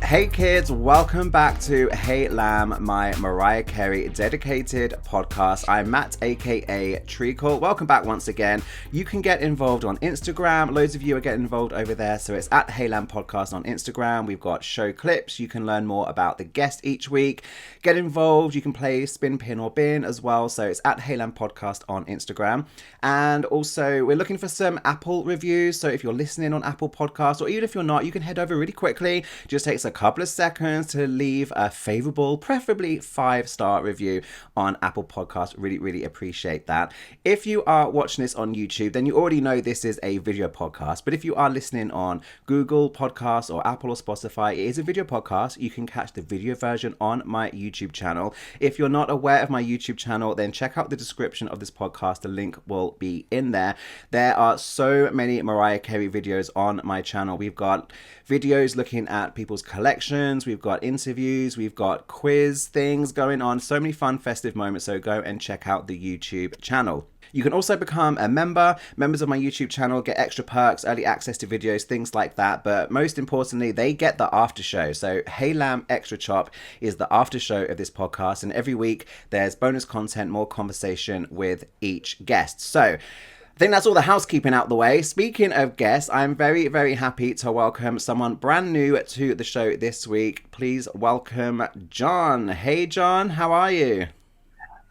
Hey kids, welcome back to Hey Lamb, my Mariah Carey dedicated podcast. I'm Matt, aka Treacle. Welcome back once again. You can get involved on Instagram. Loads of you are getting involved over there. So it's at Hey Lamb Podcast on Instagram. We've got show clips. You can learn more about the guest each week. Get involved. You can play spin, pin, or bin as well. So it's at Hey Lamb Podcast on Instagram. And also, we're looking for some Apple reviews. So if you're listening on Apple Podcasts, or even if you're not, you can head over really quickly. Just takes a couple of seconds to leave a favorable, preferably 5-star review on Apple Podcasts. Really appreciate that. If you are watching this on YouTube, then you already know this is a video podcast. But if you are listening on Google Podcasts or Apple or Spotify, it is a video podcast. You can catch the video version on my YouTube channel. If you're not aware of my YouTube channel, then check out the description of this podcast. The link will be in there. There are so many Mariah Carey videos on my channel. We've got videos looking at people's collections, we've got interviews, we've got quiz things going on, so many fun festive moments. So go and check out the YouTube channel. You can also become a member. Members of my YouTube channel get extra perks, early access to videos, things like that. But most importantly, they get the after show. So Hey Lamb Extra Chop is the after show of this podcast. And every week there's bonus content, more conversation with each guest. So I think that's all the housekeeping out the way. Speaking of guests, I'm very happy to welcome someone brand new to the show this week. Please welcome John. Hey John, how are you?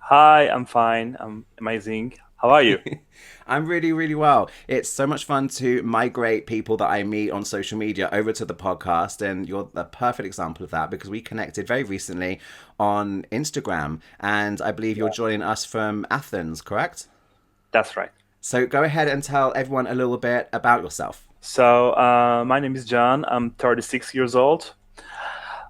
Hi, I'm fine. I'm amazing. How are you? I'm really well. It's so much fun to migrate people that I meet on social media over to the podcast, and you're the perfect example of that because we connected very recently on Instagram, and I believe you're joining us from Athens, correct? That's right. So go ahead and tell everyone a little bit about yourself. So, my name is John. I'm 36 years old.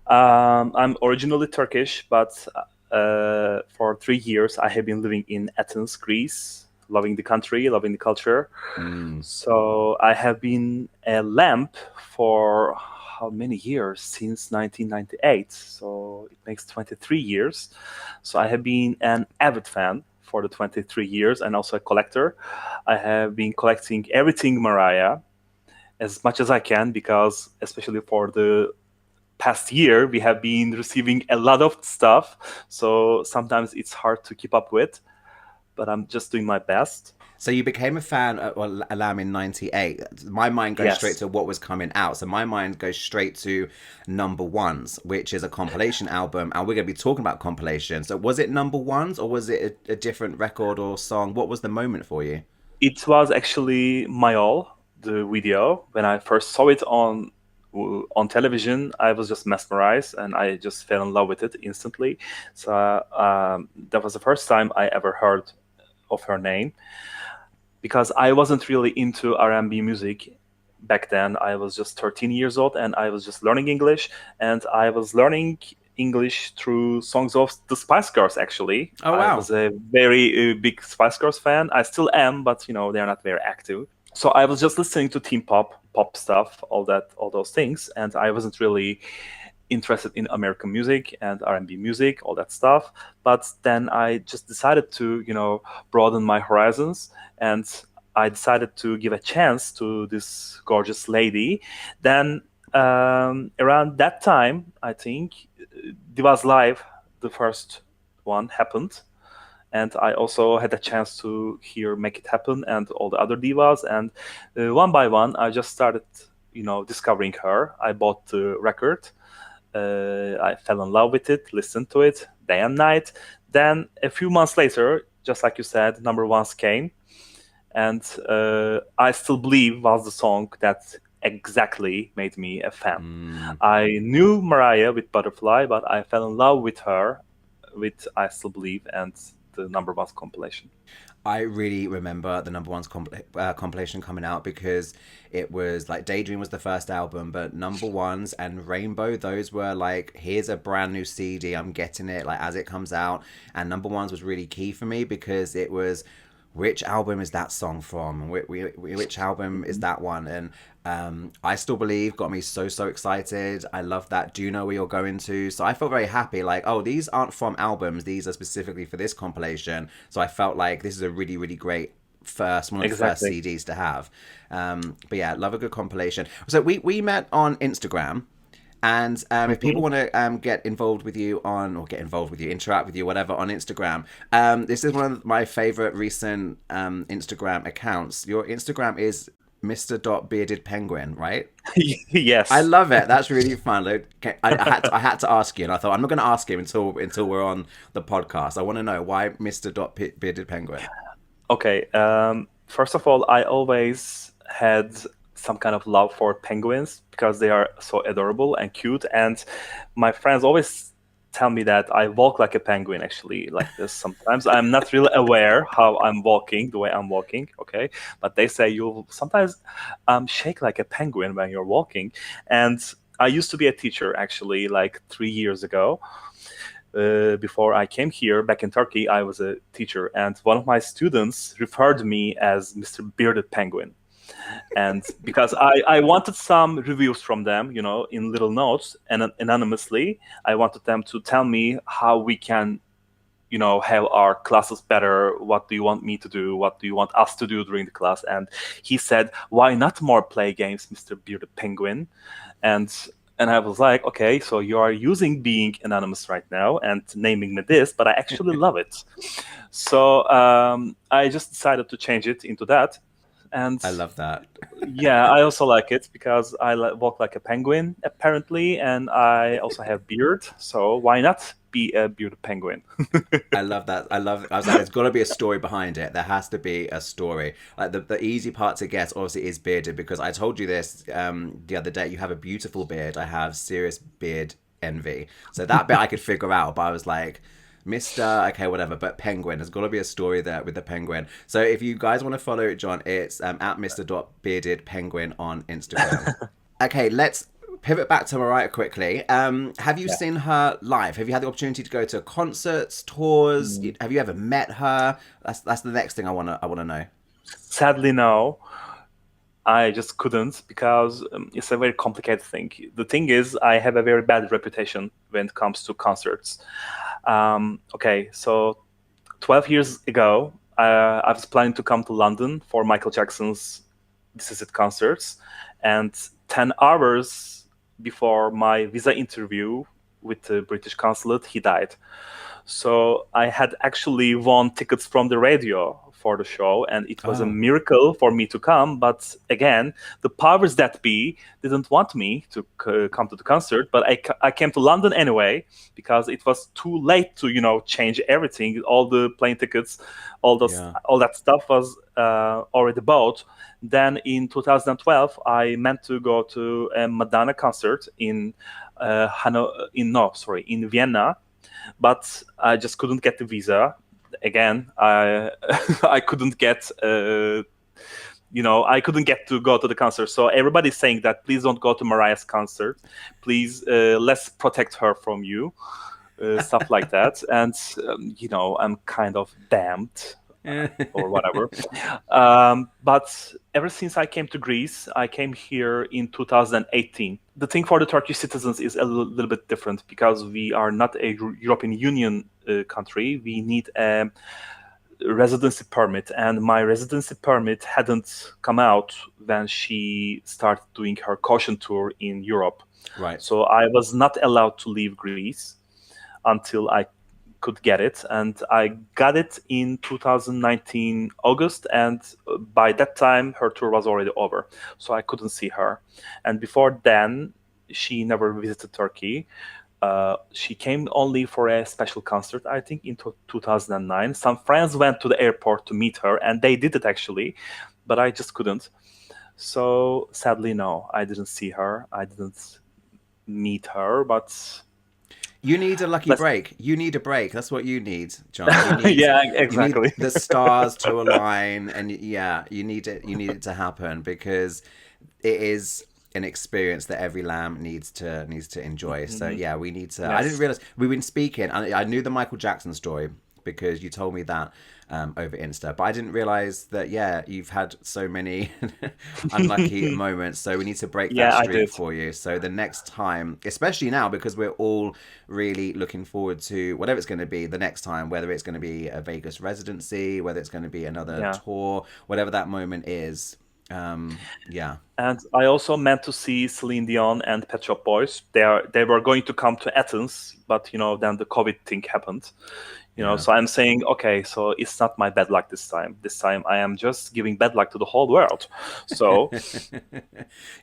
I'm originally Turkish, but for 3 years I have been living in Athens, Greece, loving the country, loving the culture. So I have been a lamp for how many years? Since 1998. So it makes 23 years. So I have been an avid fan for the 23 years and also a collector. I have been collecting everything Mariah as much as I can because especially for the past year, we have been receiving a lot of stuff. So sometimes it's hard to keep up with, but I'm just doing my best. So you became a fan of Lamb in 98. My mind goes straight Yes, to what was coming out. So my mind goes straight to Number Ones, which is a compilation album. And we're going to be talking about compilation. So was it Number Ones or was it a different record or song? What was the moment for you? it was actually my all, the video. When I first saw it on television, I was just mesmerized and I just fell in love with it instantly. So that was the first time I ever heard of her name because I wasn't really into R&B music back then. I was just 13 years old and I was just learning English, and I was learning English through songs of the Spice Girls. Actually, Oh, I wow. was a very big Spice Girls fan. I still am, but they're not very active. So I was just listening to teen pop stuff, all those things, and I wasn't really interested in American music and R&B music, all that stuff. But then I just decided to, broaden my horizons, and I decided to give a chance to this gorgeous lady. Then around that time, I think Divas Live, the first one, happened, and I also had a chance to hear Make It Happen and all the other divas. And one by one, I just started, discovering her. I bought the record. I fell in love with it, listened to it day and night. Then a few months later, just like you said, Number Ones came, and I Still Believe was the song that exactly made me a fan. I knew Mariah with Butterfly, but I fell in love with her with I Still Believe and the Number Ones compilation. I really remember the Number Ones compilation coming out because it was like Daydream was the first album, but Number Ones and Rainbow, those were like, here's a brand new CD, I'm getting it like as it comes out. And Number Ones was really key for me because it was, which album is that song from? Which album is that one? And I Still Believe got me so excited. I love that. Do You Know Where You're Going To? So I felt very happy. Like, oh, these aren't from albums. These are specifically for this compilation. So I felt like this is a really great one of the first Exactly. CDs to have. But yeah, love a good compilation. So we met on Instagram. And if people Hmm. want to get involved with you, interact with you, whatever, on Instagram, this is one of my favorite recent Instagram accounts. Your Instagram is Mr. Bearded Penguin, right? I Yes. love it. That's really fun. Like, okay, I had to ask you, and I thought I'm not going to ask him until we're on the podcast. I want to know why Mr. Bearded Penguin. Okay. First of all, I always had some kind of love for penguins because they are so adorable and cute. And my friends always tell me that I walk like a penguin, actually, like this sometimes. I'm not really aware how I'm walking, the way I'm walking, okay? But they say you sometimes shake like a penguin when you're walking. And I used to be a teacher, actually, like 3 years ago. Before I came here back in Turkey, I was a teacher, and one of my students referred me as Mr. Bearded Penguin. And because I wanted some reviews from them, in little notes and anonymously, I wanted them to tell me how we can, have our classes better. What do you want me to do? What do you want us to do during the class? And he said, why not more play games, Mr. Bearded Penguin? and and I was like, okay, so you are using being anonymous right now and naming me this, but I actually love it. So I just decided to change it into that. And I love that. yeah, I also like it because I walk like a penguin apparently, and I also have beard. So why not be a bearded penguin? I love that. I was like, there's got to be a story behind it. There has to be a story. Like the easy part to guess, obviously, is bearded because I told you this the other day. You have a beautiful beard. I have serious beard envy. So that bit I could figure out, but I was like, Mister, okay, whatever. But penguin, there's got to be a story there with the penguin. So if you guys want to follow John, it's at Mister Bearded Penguin on Instagram. Okay, let's pivot back to Mariah quickly. Have you Yeah. seen her live? Have you had the opportunity to go to concerts, tours? Have you ever met her? That's the next thing I wanna know. Sadly, no. I just couldn't because it's a very complicated thing. The thing is, I have a very bad reputation when it comes to concerts. Okay, so 12 years ago, I was planning to come to London for Michael Jackson's This Is It concerts, and 10 hours before my visa interview with the British consulate, he died. So I had actually won tickets from the radio for the show, and it was a Oh, miracle for me to come. But again, the powers that be didn't want me to come to the concert, but I came to London anyway because it was too late to change everything. All the plane tickets, yeah. all that stuff was already bought. Then in 2012, I meant to go to a Madonna concert in in Vienna, but I just couldn't get the visa. Again, I I couldn't get I couldn't get to go to the concert. So everybody's saying that please don't go to Mariah's concert. Please, let's protect her from you. Stuff like that. And I'm kind of damned or whatever. But ever since I came to Greece, I came here in 2018. The thing for the Turkish citizens is a little bit different because we are not a European Union country. We need a residency permit, and my residency permit hadn't come out when she started doing her caution tour in Europe. Right. So I was not allowed to leave Greece until I could get it, and I got it in 2019 August, and by that time her tour was already over, so I couldn't see her. And before then, she never visited Turkey. She came only for a special concert, I think, in 2009. Some friends went to the airport to meet her, and they did it actually, but I just couldn't. So sadly, no, I didn't see her. I didn't meet her, but You need a lucky let's. break. You need a break. That's what you need, John. You need Yeah, you need exactly. the stars to align, and yeah, you need it. You need it to happen because it is an experience that every lamb needs to enjoy. So Mhm. yeah, we need to. I didn't Yes. realize we've been speaking. I knew the Michael Jackson story because you told me that over Insta, but I didn't realize that. Yeah, you've had so many unlucky moments. So we need to break that Yeah, I streak did. for you. So the next time, especially now, because we're all really looking forward to whatever it's going to be the next time, whether it's going to be a Vegas residency, whether it's going to be another Yeah. tour, whatever that moment is. Yeah. And I also meant to see Celine Dion and Pet Shop Boys. They were going to come to Athens, but then the COVID thing happened. Yeah. So I'm saying, okay, so it's not my bad luck this time. This time I am just giving bad luck to the whole world. So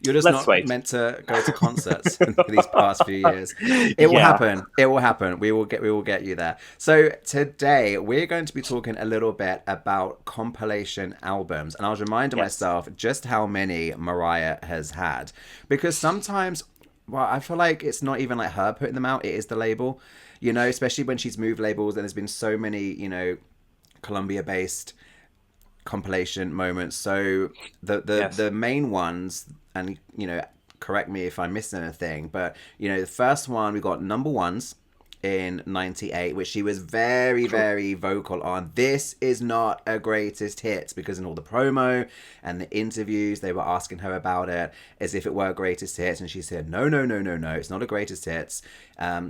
You're just let's not wait. meant to go to concerts these past few years. It will Yeah. happen. It will happen. We will get you there. So today we're going to be talking a little bit about compilation albums, and I was reminding Yes. myself just how many Mariah has had, because sometimes, well, I feel like it's not even like her putting them out, it is the label, especially when she's moved labels, and there's been so many, Columbia based compilation moments. So Yes. the main ones, and correct me if I'm missing anything, but the first one we got number ones in 98, which she was very, True. very vocal on. This is not a greatest hits, because in all the promo and the interviews, they were asking her about it as if it were a greatest hits. And she said, no, no, no, no, no, it's not a greatest hits.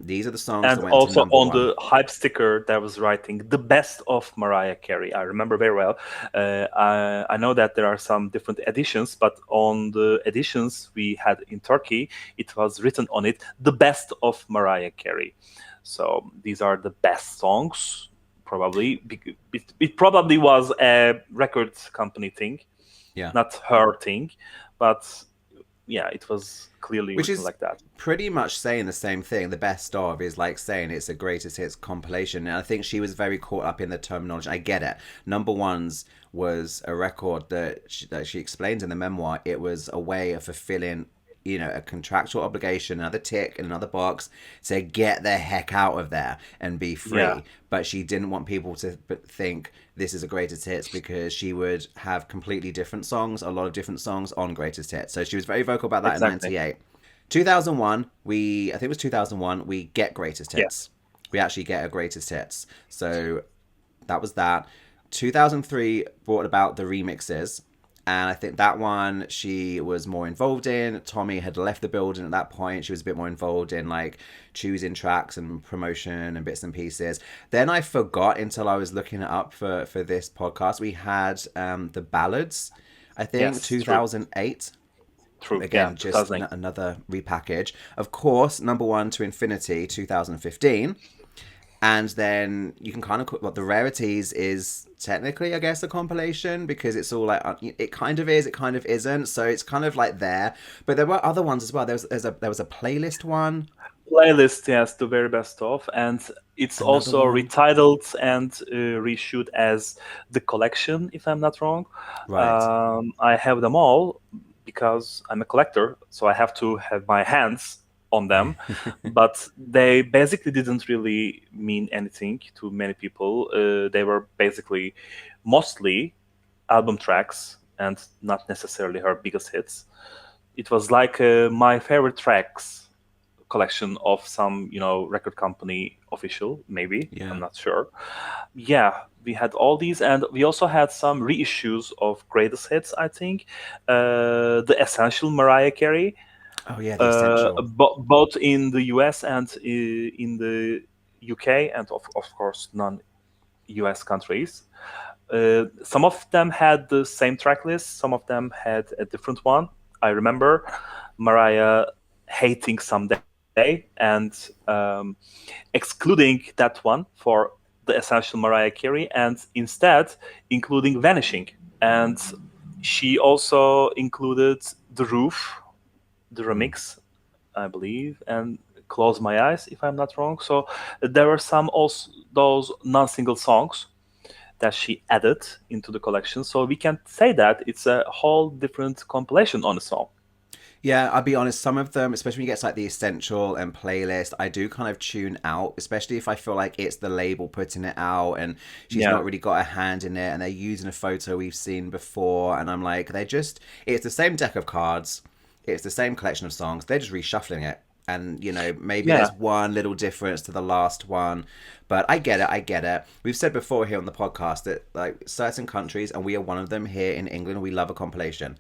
These are the songs that And went to also number on one. the hype sticker that was writing the best of Mariah Carey. I remember very well. I know that there are some different editions, but on the editions we had in Turkey, it was written on it the best of Mariah Carey. So these are the best songs, probably. It probably was a record company thing, Yeah. not her thing, but yeah, it was clearly Which written is like that. pretty much saying the same thing. The best of is like saying it's a greatest hits compilation. And I think she was very caught up in the terminology. I get it. Number ones was a record that she explains in the memoir. It was a way of fulfilling, a contractual obligation, another tick in another box to get the heck out of there and be Yeah, free. But she didn't want people to think this is a greatest hits, because she would have completely different songs, a lot of different songs on greatest hits. So she was very vocal about that in exactly. 98. 2001, I think it was 2001, we get greatest Yes. hits. We actually get a greatest hits. So that was that. 2003 brought about the remixes. And I think that one she was more involved in. Tommy had left the building at that point. She was a bit more involved in like choosing tracks and promotion and bits and pieces. Then I forgot until I was looking it up for this podcast. We had the ballads, I think, Yes, true. 2008. True. Yeah, Again, just 2008. another repackage. Of course, number one to Infinity 2015. And then you can kind of the rarities is technically, I guess, a compilation, because it's all like it kind of is, it kind of isn't. So it's kind of like there. But there were other ones as well. There was a playlist one, Playlist, yes, the very best of, and it's another also one. retitled and reissued as the collection, if I'm not wrong. Right. I have them all because I'm a collector, so I have to have my hands on them. But they basically didn't really mean anything to many people. They were basically mostly album tracks and not necessarily her biggest hits. It was like my favorite tracks collection of some record company official, maybe, I'm Yeah. not sure. Yeah, we had all these, and we also had some reissues of greatest hits, I think. The essential Mariah Carey, Oh yeah, the essential. both in the US and in the UK, and of course non-US countries. Some of them had the same track list, some of them had a different one. I remember Mariah hating Someday and excluding that one for the essential Mariah Carey, and instead including Vanishing. And she also included The Roof, the Mm. remix, I believe, and Close My Eyes, if I'm not wrong. So there were some also those non-single songs that she added into the collection. So we can say that it's a whole different compilation on a song. Yeah, I'll be honest, some of them, especially when you get to like the essential and playlist, I do kind of tune out, especially if I feel like it's the label putting it out and she's Yeah, not really got a hand in it and they're using a photo we've seen before. And I'm like, it's the same deck of cards, it's the same collection of songs, they're just reshuffling it. And, maybe yeah, there's one little difference to the last one. But I get it, I get it. We've said before here on the podcast that, like, certain countries, and we are one of them here in England, we love a compilation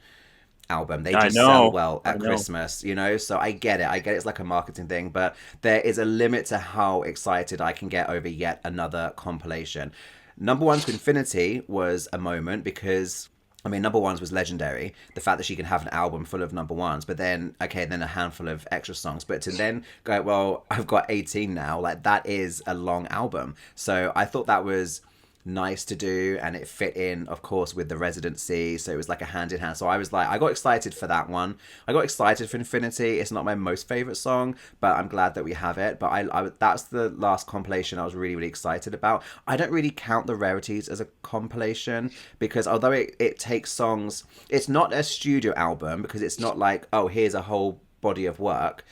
album. They I just sell know, well I at know. Christmas. So I get it. I get it's like a marketing thing, but there is a limit to how excited I can get over yet another compilation. Number one to Infinity was a moment, because I mean, number ones was legendary. The fact that she can have an album full of number ones, but then, okay, then a handful of extra songs. But to then go, well, I've got 18 now, like that is a long album. So I thought that was nice to do, and it fit in, of course, with the residency. So it was like a hand in hand. So I was like, I got excited for that one. I got excited for Infinity. It's not my most favorite song, but I'm glad that we have it. But I that's the last compilation I was really, really excited about. I don't really count the rarities as a compilation because although it takes songs, it's not a studio album because it's not like, oh, here's a whole body of work.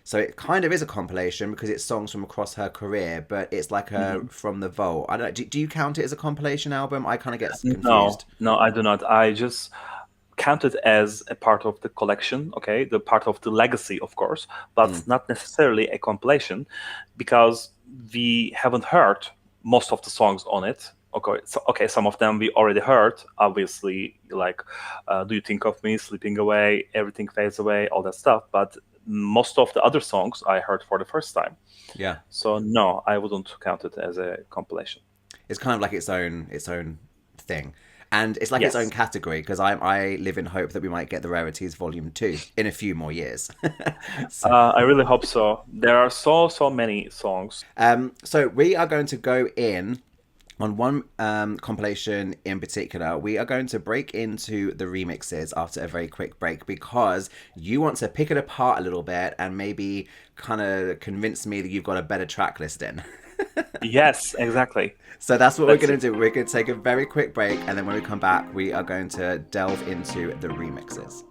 So it kind of is a compilation because it's songs from across her career, but it's like a from the vault. I don't. Do you count it as a compilation album? I kind of get No, confused. no, I do not. I just count it as a part of the collection, okay, the part of the legacy, of course, but not necessarily a compilation, because we haven't heard most of the songs on it. Okay, so, okay, some of them we already heard, obviously, like Do You Think of Me, Sleeping Away, Everything Fades Away, all that stuff, but most of the other songs I heard for the first time. Yeah. So no, I wouldn't count it as a compilation. It's kind of like its own thing. And it's like its own Yes. category because I live in hope that we might get the Rarities Volume 2 in a few more years. So, I really hope so. There are so many songs. so we are going to go in on one compilation in particular. We are going to break into the remixes after a very quick break because you want to pick it apart a little bit and maybe kind of convince me that you've got a better track listing. Yes, exactly. So that's what we're Let's going see. to do. We're going to take a very quick break, and then when we come back, we are going to delve into the remixes.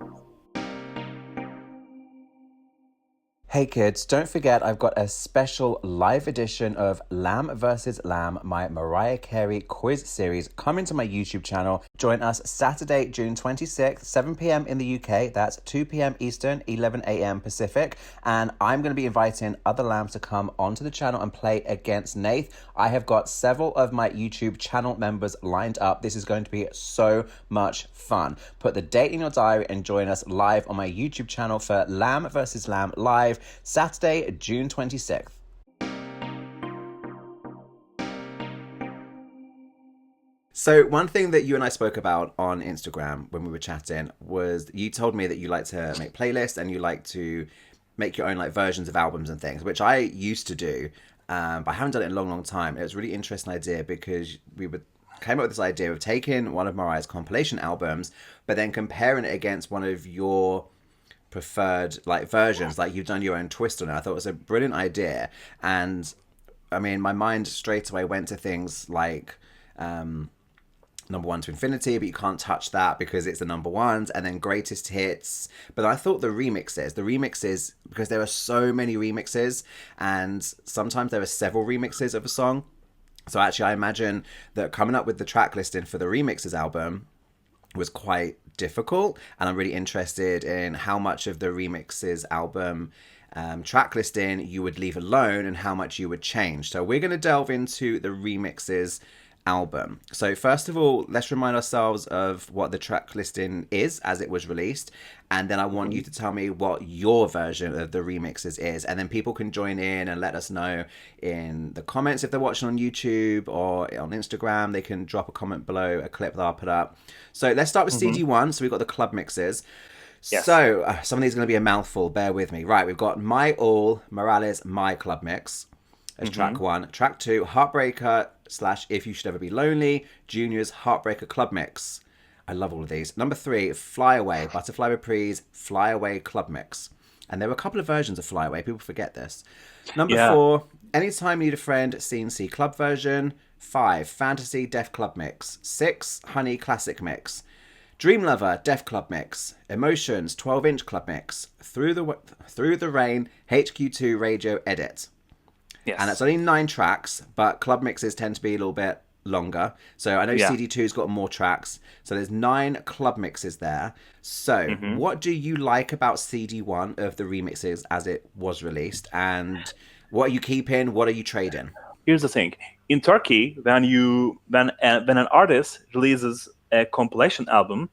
Hey kids, don't forget I've got a special live edition of Lamb vs. Lamb, my Mariah Carey quiz series, coming to my YouTube channel. Join us Saturday, June 26th, 7 p.m. in the UK. That's 2 p.m. Eastern, 11 a.m. Pacific. And I'm going to be inviting other lambs to come onto the channel and play against Nath. I have got several of my YouTube channel members lined up. This is going to be so much fun. Put the date in your diary and join us live on my YouTube channel for Lamb vs. Lamb live Saturday, June 26th. So one thing that you and I spoke about on Instagram when we were chatting was you told me that you like to make playlists and you like to make your own like versions of albums and things, which I used to do, but I haven't done it in a long, long time. It was a really interesting idea because came up with this idea of taking one of Mariah's compilation albums, but then comparing it against one of your preferred like versions, like you've done your own twist on it. I thought it was a brilliant idea, and I mean, my mind straight away went to things like number one to infinity, but you can't touch that because it's the number ones, and then greatest hits. But I thought the remixes, because there are so many remixes, and sometimes there are several remixes of a song. So actually, I imagine that coming up with the track listing for the remixes album was quite difficult, and I'm really interested in how much of the remixes album track listing you would leave alone and how much you would change. So we're going to delve into the remixes album. So first of all, let's remind ourselves of what the track listing is as it was released, and then I want you to tell me what your version of the remixes is, and then people can join in and let us know in the comments if they're watching on YouTube or on Instagram. They can drop a comment below a clip that I'll put up. So let's start with CD1. So we've got the club mixes. Yes. So some of these are going to be a mouthful, bear with me. Right, we've got My All, Morales, My Club Mix as track one. Track two, Heartbreaker / If You Should Ever Be Lonely, Junior's Heartbreaker Club Mix. I love all of these. Number three, Fly Away, Butterfly Reprise, Fly Away Club Mix. And there were a couple of versions of Fly Away. People forget this. Number four, Anytime You Need a Friend, C&C Club version. 5, Fantasy Def Club Mix. 6, Honey Classic Mix. Dream Lover Def Club Mix. Emotions 12-inch Club Mix. Through the Rain HQ2 Radio Edit. Yes. And it's only 9 tracks, but club mixes tend to be a little bit longer. So I know CD2's got more tracks. So there's 9 club mixes there. So what do you like about CD1 of the remixes as it was released? And what are you keeping? What are you trading? Here's the thing. In Turkey, when an artist releases a compilation album,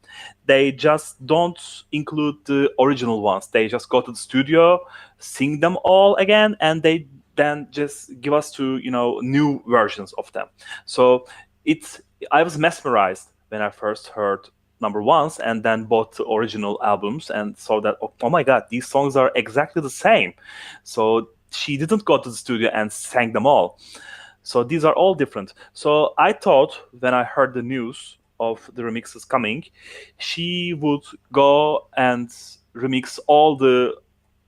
they just don't include the original ones. They just go to the studio, sing them all again, and they then just give us to new versions of them. So I was mesmerized when I first heard number ones and then bought the original albums and saw that, oh my god, these songs are exactly the same. So she didn't go to the studio and sang them all. So these are all different. So I thought when I heard the news of the remixes coming, she would go and remix all the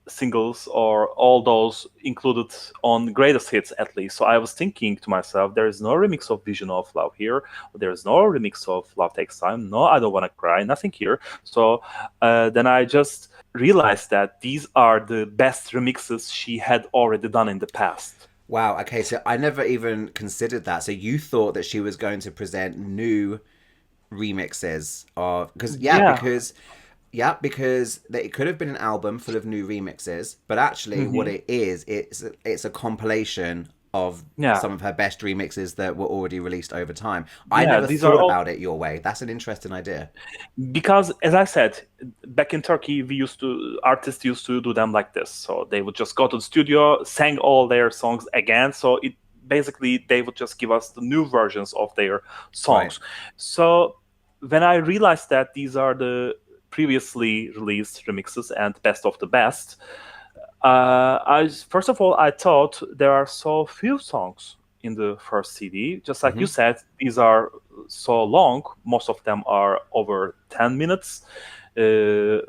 singles or all those included on greatest hits at least. So I was thinking to myself, there is no remix of Vision of Love here. There is no remix of Love Takes Time. No, I Don't Wanna Cry. Nothing here. So then I just realized that these are the best remixes she had already done in the past. Wow. Okay. So I never even considered that. So you thought that she was going to present new remixes of Yeah. because it could have been an album full of new remixes, but actually what Hmm. it is, it's a compilation of Yeah. some of her best remixes that were already released over time. I Yeah. never These are thought all about it your way. That's an interesting idea. because, as I said, back in Turkey, we used to artists used to do them like this. So they would just go to the studio, sang all their songs again. So it basically they would just give us the new versions of their Right. songs. So when I realized that these are the previously released remixes and best of the best, I first of all I thought there are so few songs in the first CD. Just like you Hmm. said, these are so long. Most of them are over 10 minutes.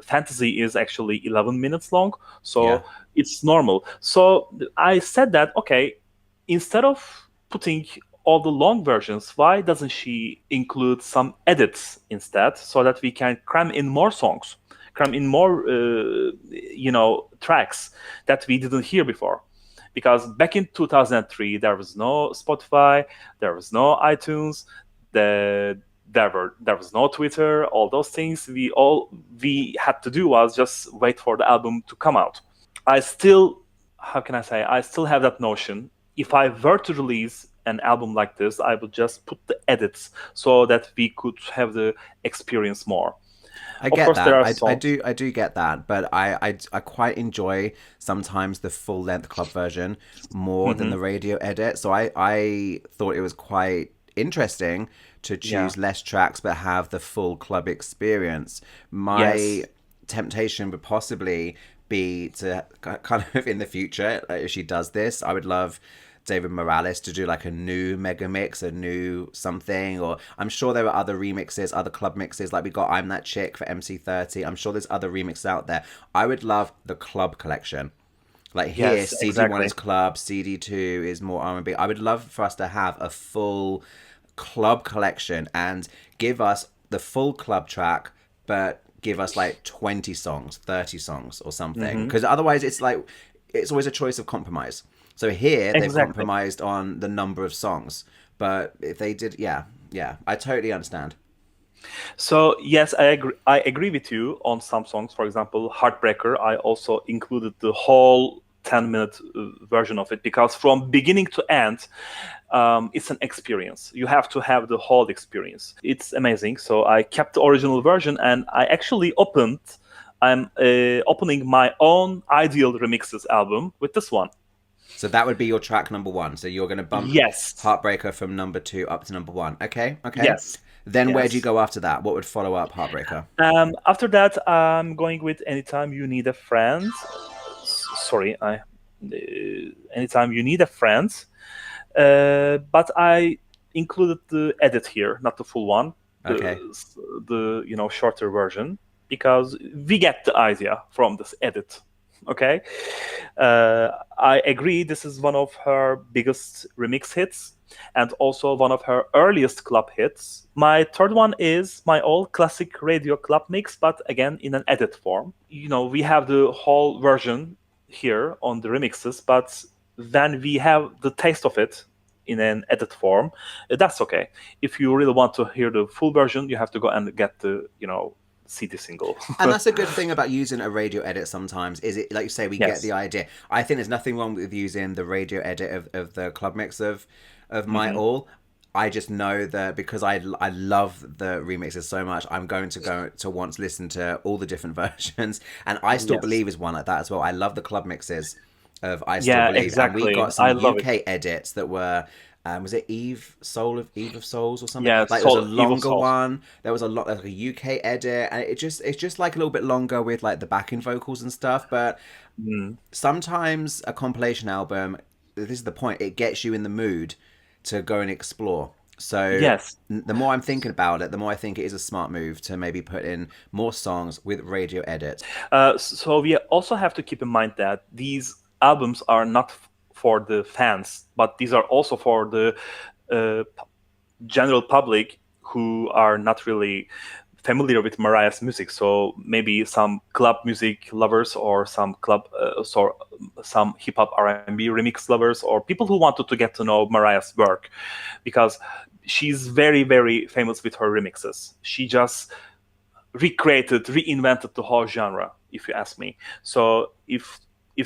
Fantasy is actually 11 minutes long, Yeah. so it's normal. So I said that okay, instead of putting all the long versions, why doesn't she include some edits instead, so that we can cram in more songs, cram in more, tracks that we didn't hear before? Because back in 2003, there was no Spotify, there was no iTunes, there was no Twitter. All those things we had to do was just wait for the album to come out. I still, how can I say, I still have that notion. If I were to release an album like this, I would just put the edits so that we could have the experience more. I Of get course, there that. are I songs. do I do get that, but I quite enjoy sometimes the full length club version more than Hmm. the radio edit. So I thought it was quite interesting to Yeah. choose less tracks but have the full club experience. My Yes. temptation would possibly be to kind of in the future, like if she does this, I would love David Morales to do like a new mega mix, a new something, or I'm sure there are other remixes, other club mixes, like we got I'm That Chick for MC30. I'm sure there's other remixes out there. I would love the club collection. Like here, Yes. CD1 Exactly. is club, CD2 is more R&B. I would love for us to have a full club collection and give us the full club track, but give us like 20 songs, 30 songs or something. Hmm. Because otherwise it's like, it's always a choice of compromise. So here they've Exactly. compromised on the number of songs. But if they did, yeah, I totally understand. So yes, I agree with you on some songs. For example, Heartbreaker. I also included the whole 10-minute version of it because from beginning to end, it's an experience. You have to have the whole experience. It's amazing. So I kept the original version, and I actually opened. I'm opening my own ideal remixes album with this one. So that would be your track number one. So you're going to bump Yes, Heartbreaker from number two up to number one. Okay, okay. yes, Then where do you yes. go after that? What would follow up Heartbreaker? After that, I'm going with Anytime You Need a Friend. Sorry, Anytime You Need a Friend. But I included the edit here, not the full one, the Okay. the shorter version, because we get the idea from this edit. Okay, I agree. This is one of her biggest remix hits, and also one of her earliest club hits. My third one is my old classic radio club mix, but again in an edit form. We have the whole version here on the remixes, but then we have the taste of it in an edit form. That's okay. If you really want to hear the full version, you have to go and get the CD single. And that's a good thing about using a radio edit sometimes, is it, like you say, we get Yes. the idea. I think there's nothing wrong with using the radio edit of the club mix of My Hmm. All. I just know that because I love the remixes so much, I'm going to go to want to listen to all the different versions. And I Still Yes. Believe is one like that as well. I love the club mixes of I Still Yeah, Believe. And we exactly. got some I love it. UK edits that were Was it Eve of Souls or something? Yeah, Like there was a Soul, Evil longer Souls. one. There was a lot like a UK edit, and it's just like a little bit longer with like the backing vocals and stuff. But Mm. sometimes a compilation album, this is the point, it gets you in the mood to go and explore. So Yes. the more I'm thinking about it, the more I think it is a smart move to maybe put in more songs with radio edits. So we also have to keep in mind that these albums are not for the fans, but these are also for the general public who are not really familiar with Mariah's music. So maybe some club music lovers or some hip hop R&B remix lovers or people who wanted to get to know Mariah's work, because she's very very famous with her remixes. She just reinvented the whole genre, if you ask me. So if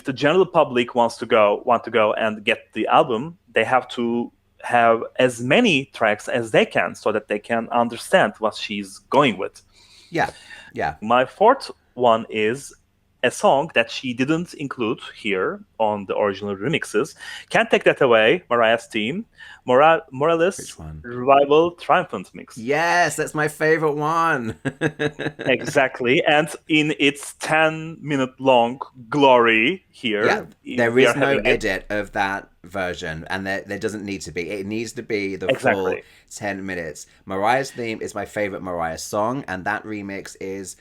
the general public want to go and get the album, they have to have as many tracks as they can so that they can understand what she's going with. Yeah, yeah. My fourth one is a song that she didn't include here on the original remixes. Can't Take That Away, Mariah's theme, Which Morales one? Revival Triumphant Mix. Yes, that's my favorite one. Exactly. And in its 10-minute long glory Yeah, here, there we are is no having it. edit of that version, and there doesn't need to be. It needs to be the full Exactly. 10 minutes. Mariah's theme is my favorite Mariah song, and that remix is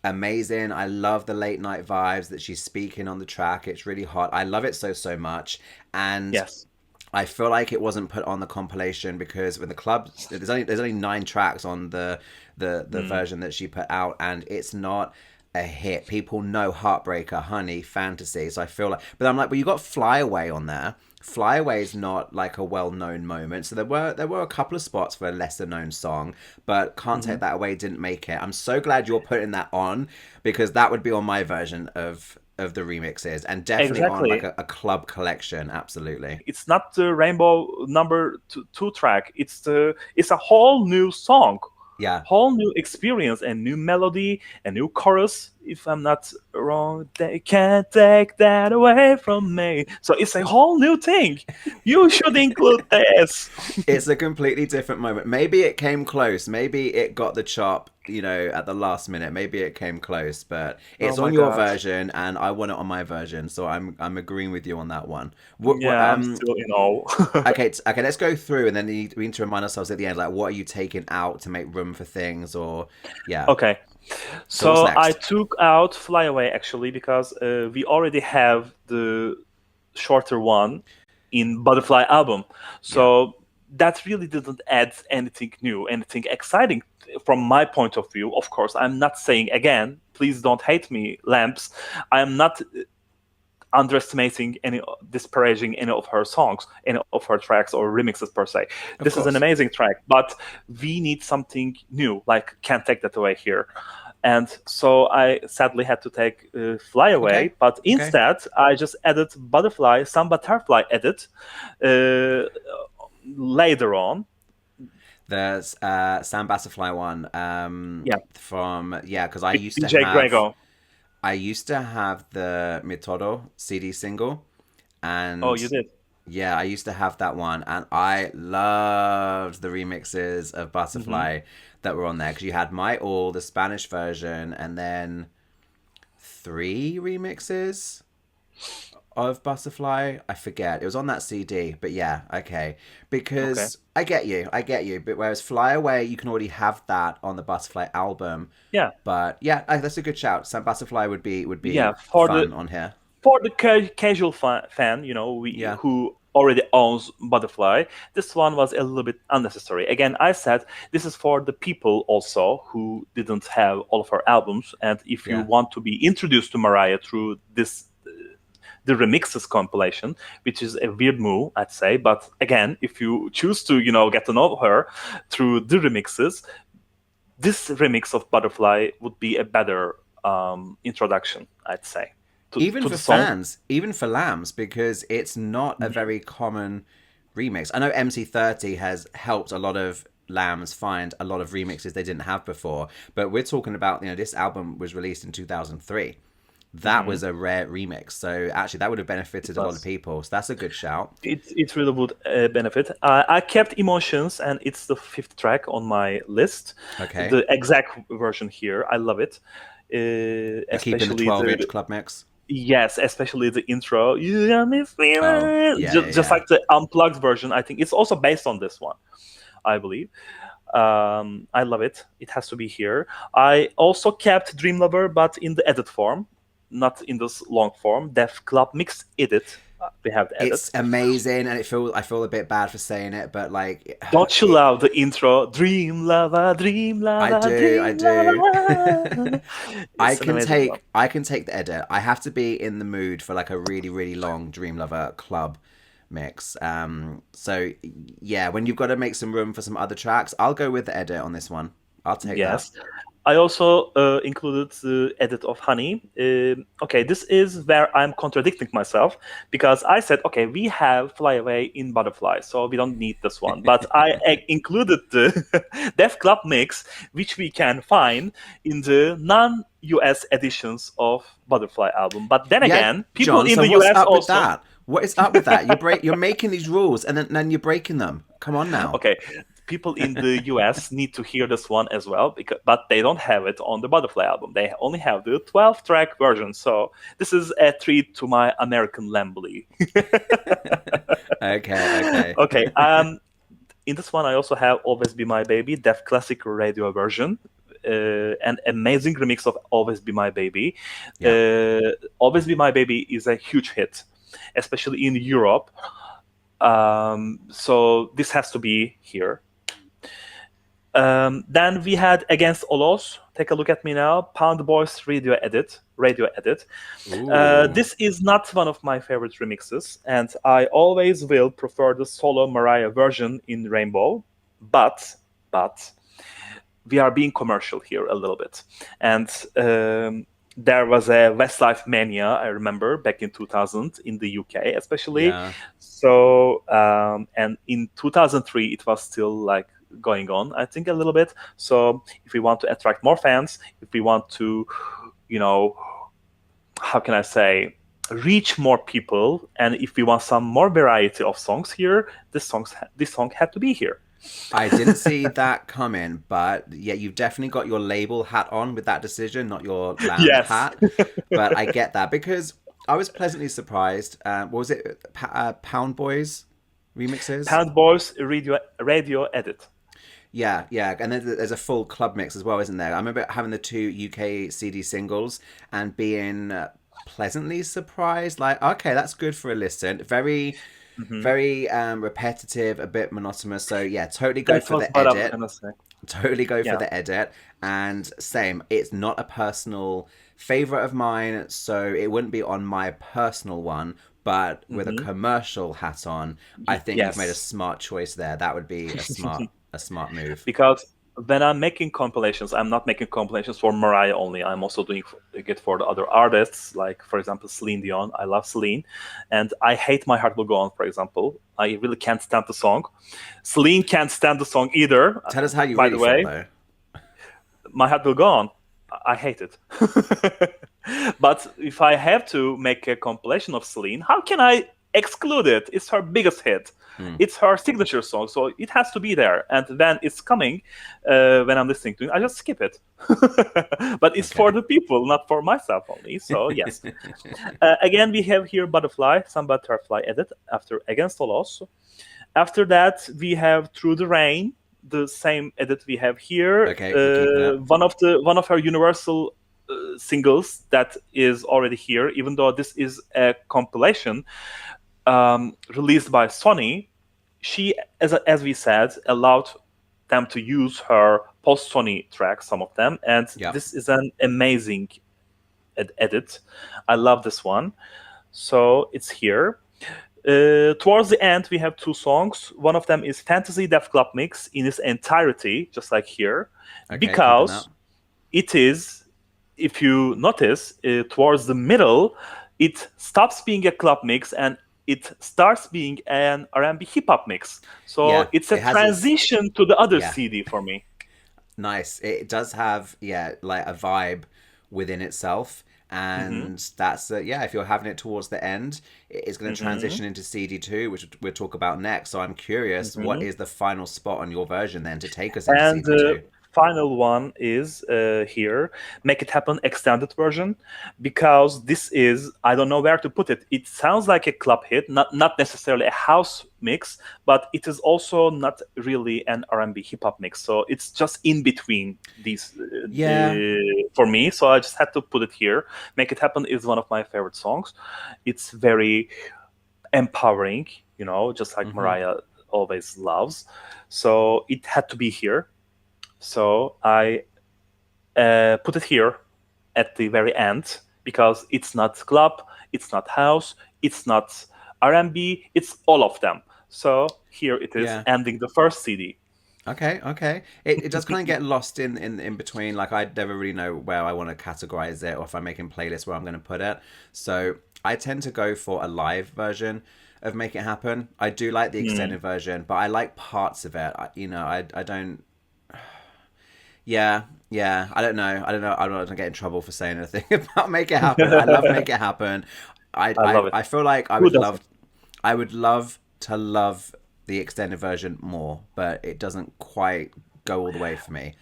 amazing. I love the late night vibes that she's speaking on the track. It's really hot. I love it so, so much. And Yes. I feel like it wasn't put on the compilation because when the club there's only 9 tracks on the Mm. version that she put out, and it's not a hit. People know Heartbreaker, Honey, Fantasy. So I feel like, but I'm like, well, you got Fly Away on there. Fly Away is not like a well-known moment. So there were a couple of spots for a lesser-known song, but Can't Hmm. Take That Away didn't make it. I'm so glad you're putting that on because that would be on my version of the remixes and definitely on like Exactly. a club collection. Absolutely. It's not the Rainbow number two track. It's a whole new song, Yeah. whole new experience, and new melody, a new chorus. If I'm not wrong, they can't take that away from me. So it's a whole new thing. You should include this. It's a completely different moment. Maybe it came close. Maybe it got the chop, at the last minute. Maybe it came close, but Oh it's my on your god. version, and I want it on my version. So I'm agreeing with you on that one. Yeah, I'm still in awe. Okay, okay. Let's go through, and then we need to remind ourselves at the end, like, what are you taking out to make room for things, or yeah. Okay. So what's So I next? took out Fly Away actually because we already have the shorter one in Butterfly album. Yeah. So that really didn't add anything new, anything exciting from my point of view. Of course, I'm not saying again, please don't hate me, Lamps. I am not underestimating any disparaging any of her songs, any of her tracks or remixes per se. Of This is an course. amazing track, but we need something new, like Can't Take That Away here. And so I sadly had to take Fly Okay. Away, but Okay. instead I just added Butterfly, some Butterfly edit uh, later on. There's Sam Bassafly one. Yeah, From yeah, because with DJ Grego. I used to have the Mitodo CD single, Oh, and you did. yeah, I used to have that one, and I loved the remixes of Hmm. Butterfly that were on there because you had My All, the Spanish version, and then 3 remixes of Butterfly. I forget. It was on that CD, but yeah, okay. Okay. Because I get you. But whereas Fly Away, you can already have that on the Butterfly album. Yeah, But yeah, that's a good shout. Some Butterfly would be yeah. For the fun on here. casual fan, we Yeah, who already owns Butterfly, this one was a little bit unnecessary. Again, I said this is for the people also who didn't have all of her albums, and if you yeah. want to be introduced to Mariah through the remixes compilation, which is a weird move, I'd say. But again, if you choose to, get to know her through the remixes, this remix of Butterfly would be a better introduction, I'd say, Even to for the song. fans, even for Lambs, because it's not a very common remix. I know MC30 has helped a lot of Lambs find a lot of remixes they didn't have before, but we're talking about, this album was released in 2003. that was a rare remix. So actually, that would have It benefited a lot of was. people. So that's a good shout. It really would benefit. I kept Emotions, and it's the fifth track on my list. Okay. The exact version here, I love it. You're keeping the Especially 12-inch the club mix. Yes, especially the intro. You got me Oh, feeling. yeah, yeah, Just yeah. like the unplugged version. I think it's also based on this one, I believe. I love it. It has to be here. I also kept Dream Lover, but in the edit form, not in this long form. Def Club Mix Edit. We have the It's edit. amazing, and I feel a bit bad for saying it, but like, Don't you it, love the intro? Dream Lover, Dream Lover, I Dream do. Lover. It's an amazing one. I can take the edit. I have to be in the mood for like a really really long Dream Lover club mix. So yeah, when you've got to make some room for some other tracks, I'll go with the edit on this one. I'll take that. Yes. I also included the edit of Honey. Okay, this is where I'm contradicting myself because I said, okay, we have Fly Away in Butterfly, so we don't need this one. But I included the Def Club mix, which we can find in the non-US editions of Butterfly album. But then Yeah, again, people John. in So the what's US up with also. that? What is up with that? You're making these rules and then you're breaking them. Come on now. Okay, people in the US need to hear this one as well, but they don't have it on the Butterfly album. They only have the 12-track version. So this is a treat to my American Lambly. Okay, okay. Okay. In this one, I also have "Always Be My Baby," Def Classic radio version. An amazing remix of "Always Be My Baby." Yeah. "Always Be My Baby" is a huge hit, especially in Europe. So this has to be here. Then we had Against All Odds. Take a look at me now. Pound Boys Radio Edit. Ooh. This is not one of my favorite remixes, and I always will prefer the solo Mariah version in Rainbow. But we are being commercial here a little bit, and there was a Westlife mania. I remember back in 2000 in the UK, especially. Yeah. So and in 2003, it was still like going on, I think, a little bit. So if we want to attract more fans, if we want to, you know, how can I say, reach more people, and if we want some more variety of songs here, this song had to be here. I didn't see that coming, but yeah, you've definitely got your label hat on with that decision, not your glam Yes. hat. But I get that because I was pleasantly surprised. What was it? Pound Boys remixes? Pound Boys radio edit. Yeah, yeah, and then there's a full club mix as well, isn't there? I remember having the two UK CD singles and being pleasantly surprised. Like, okay, that's good for a listen. Very, Hmm. very repetitive, a bit monotonous. So yeah, totally go That for was the what I was edit. gonna say. Totally go for Yeah. the edit. And same, it's not a personal favorite of mine, so it wouldn't be on my personal one. But with a Hmm. commercial hat on, I think you've made a Yes. smart choice there. That would be a smart move. Because when I'm making compilations, I'm not making compilations for Mariah only. I'm also doing it for the other artists, like for example Celine Dion. I love Celine, and I hate "My Heart Will Go On." For example, I really can't stand the song. Celine can't stand the song either. Tell us how you By the really feel, way, though. "My Heart Will Go On." I hate it. But if I have to make a compilation of Celine, how can I exclude it? It's her biggest hit. Hmm. It's her signature song, so it has to be there. And when it's coming, when I'm listening to it, I just skip it. But it's for Okay. the people, not for myself only. So yes. Again, we have here Butterfly, some Butterfly edit after Against All Odds. After that, we have Through the Rain, the same edit we have here. Okay, you're keeping it. One of her Universal singles that is already here, even though this is a compilation released by Sony. She, as we said, allowed them to use her post Sony tracks, some of them, and Yep. this is an amazing edit. I love this one, so it's here. Towards the end, we have two songs. One of them is Fantasy Def Club Mix in its entirety, just like here, Okay, keeping that. because it is, if you notice, towards the middle, it stops being a club mix and it starts being an R&B hip hop mix. So Yeah, it's a it has its. transition to the other Yeah, CD for me. nice. It does have, yeah, like a vibe within itself. Mm-hmm. And that's yeah. If you're having it towards the end, it's going to Mm-hmm. transition into CD2, which we'll talk about next. So I'm curious, what Mm-hmm. is the final spot on your version then to take us into And the CD2? final one is here, Make It Happen extended version, because this is, I don't know where to put it. It sounds like a club hit, not necessarily a house mix, but it is also not really an R&B hip hop mix. So it's just in between these Yeah. for me. So I just had to put it here. Make It Happen is one of my favorite songs. It's very empowering, just like Mm-hmm. Mariah always loves. So it had to be here, so I put it here at the very end because it's not club, it's not house, it's not R&B, it's all of them. So here it is, Yeah. ending the first CD. Okay, okay. It does kind of get lost in between. Like I never really know where I want to categorize it or if I'm making playlists where I'm going to put it. So I tend to go for a live version of Make It Happen. I do like the Mm. extended version, but I like parts of it. I don't. Yeah, yeah. I don't know. I don't know. I don't want to get in trouble for saying anything about Make It Happen. I love Make It Happen. I love it. I feel like Who doesn't? I would love to love the extended version more, but it doesn't quite go all the way for me.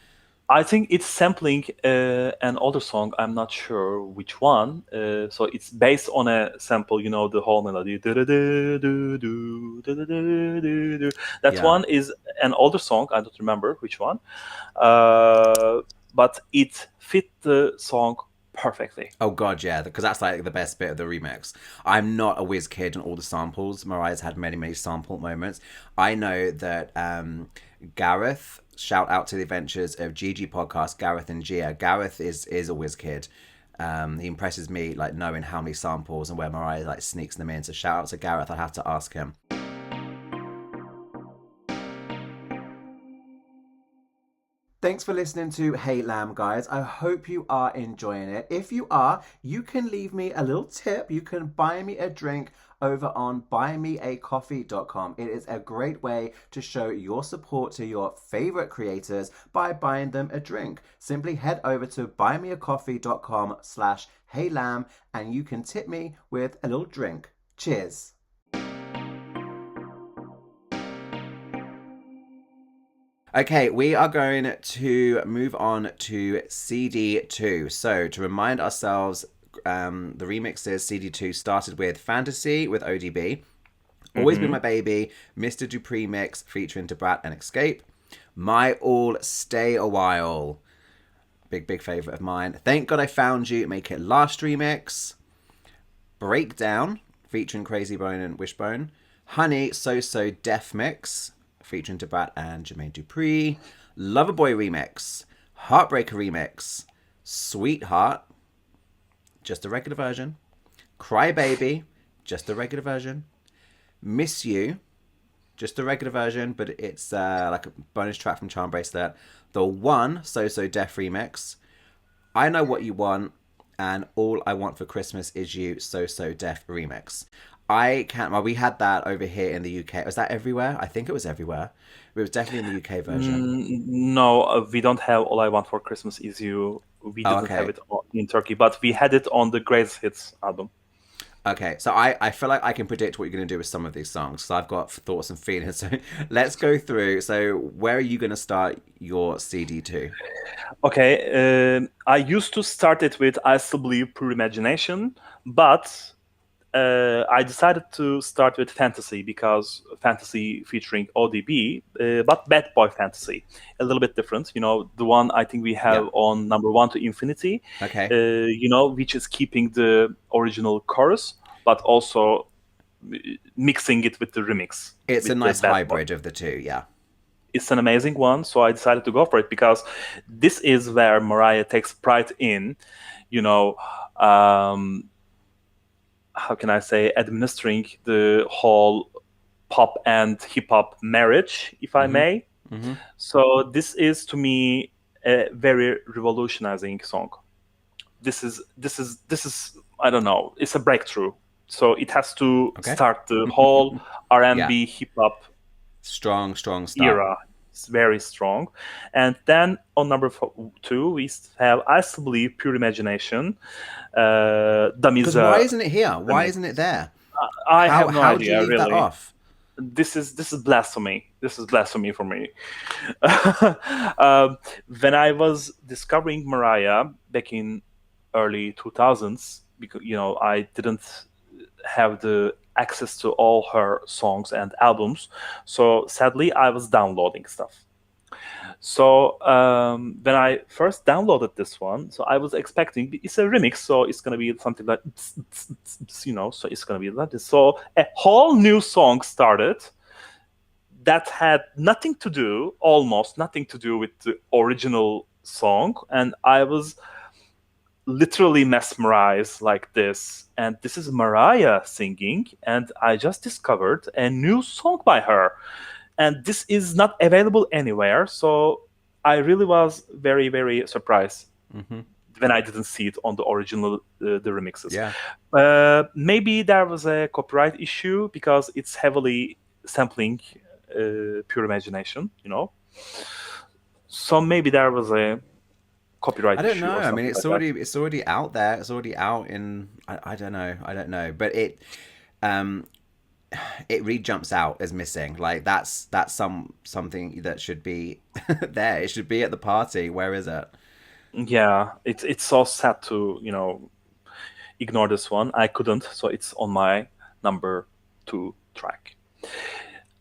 I think it's sampling an older song. I'm not sure which one. So it's based on a sample, the whole melody. Du-du-du-du-du, du-du-du-du-du. That Yeah. one is an older song. I don't remember which one. Uh, but it fit the song perfectly. Oh god, yeah, because that's like the best bit of the remix. I'm not a whiz kid on all the samples. Mariah's had many, many sample moments. I know that Gareth, shout out to the adventures of Gigi podcast, Gareth and Gia. Gareth is a whiz kid. He impresses me like knowing how many samples and where Mariah like sneaks them in. So shout out to Gareth. I have to ask him. Thanks for listening to Hey Lamb, guys. I hope you are enjoying it. If you are, you can leave me a little tip. You can buy me a drink over on buymeacoffee.com. It is a great way to show your support to your favorite creators by buying them a drink. Simply head over to buymeacoffee.com/heylamb and you can tip me with a little drink. Cheers. Okay, we are going to move on to CD2. So, to remind ourselves, the remixes CD2 started with Fantasy with ODB, Always Be Hmm. My Baby, Mr. Dupree mix featuring Debrat and Escape, My All Stay a While, big, big favorite of mine, Thank God I Found You, Make It Last remix, Breakdown featuring Crazy Bone and Wishbone, Honey So So Def mix featuring Debrat and Jermaine Dupri, Loverboy remix, Heartbreaker remix, Sweetheart, just a regular version, Cry Baby, just a regular version, Miss You, just a regular version, but it's like a bonus track from Charm Bracelet, the One So So Def remix, I Know What You Want, and All I Want for Christmas Is You So So Def remix. I can't. Well, we had that over here in the UK. Was that everywhere? I think it was everywhere. It was definitely in the UK version. No, we don't have All I Want for Christmas Is You. We Oh, didn't have okay. it in Turkey, but we had it on the Greatest Hits album. Okay, so I feel like I can predict what you're going to do with some of these songs. So I've got thoughts and feelings. So let's go through. So where are you going to start your CD2? Okay, I used to start it with I Still Believe Pure Imagination, but I decided to start with Fantasy because Fantasy featuring ODB, but Bad Boy Fantasy, a little bit different. The one I think we Yeah. have on number one to Infinity, Okay. which is keeping the original chorus, but also mixing it with the remix It's a with the nice Bad Boy. hybrid of the two. Yeah. It's an amazing one, so I decided to go for it because this is where Mariah takes pride in, you know, um, how can I say, administering the whole pop and hip hop marriage, if I Mm-hmm. may. Mm-hmm. So this is to me a very revolutionizing song. This is I don't know. It's a breakthrough. So it has to Okay. start the whole Yeah. R&B hip hop Strong, strong start. era. It's very strong. And then on number 2, we have, I still believe, Pure Imagination. Because why Damiza isn't it here? Why remix. isn't it there? I How have no how do you idea, leave that really. off? This is blasphemy. This is blasphemy for me. When I was discovering Mariah back in early 2000s, because I didn't have the access to all her songs and albums, so sadly I was downloading stuff. So when I first downloaded this one, so I was expecting, it's a remix, so it's gonna be something like so it's gonna be like this. So a whole new song started that had nothing to do, almost nothing to do with the original song, and I was literally mesmerized like this. And this is Mariah singing, and I just discovered a new song by her, and this is not available anywhere. So I really was very, very surprised Hmm. when I didn't see it on the original, the remixes. Yeah, Maybe there was a copyright issue because it's heavily sampling Pure Imagination, So maybe there was a I copyright don't issue know. or I mean, something like that. it's already out there. It's already out in. I don't know. I don't know. But um, it really jumps out as missing. Like that's something that should be there. It should be at the party. Where is it? Yeah, it's so sad to ignore this one. I couldn't, so it's on my number 2 track.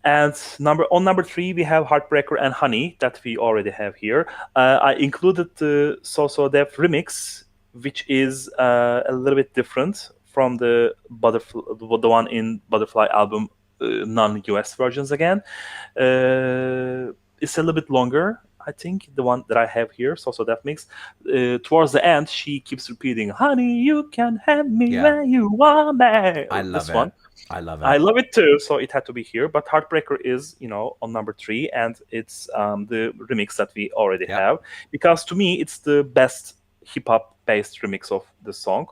And number 3, we have Heartbreaker and Honey that we already have here. I included the So Def remix, which is a little bit different from the one in Butterfly album, non-US versions again. It's a little bit longer, I think, the one that I have here, So Def mix. Towards the end, she keeps repeating, "Honey, you can have me Yeah, when you want me." I love This one. it. I love I it. love it too, so it had to be here. But Heartbreaker is, on number 3, and it's the remix that we already Yep. have, because to me it's the best hip hop based remix of the song.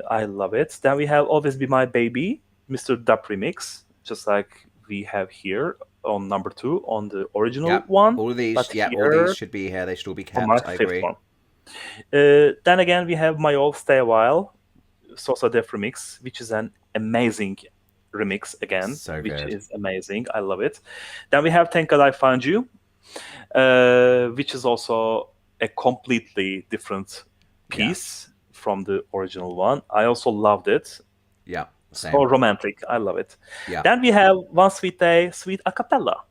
I love it. Then we have Always Be My Baby, Mr. Dub remix, just like we have here on number 2 on the original Yep. one, All of these. but Yep. All these here should be here. They should all be on my kept. I 5th agree. one. Then again, we have My All Stay a While, Sosa Def remix, which is an amazing remix again, So which good. is amazing. I love it. Then we have Thank God I Found You, which is also a completely different Yeah. piece from the original one. I also loved it. Yeah. So Same. romantic. I love it. Yeah. Then we have One Sweet Day, Sweet a cappella.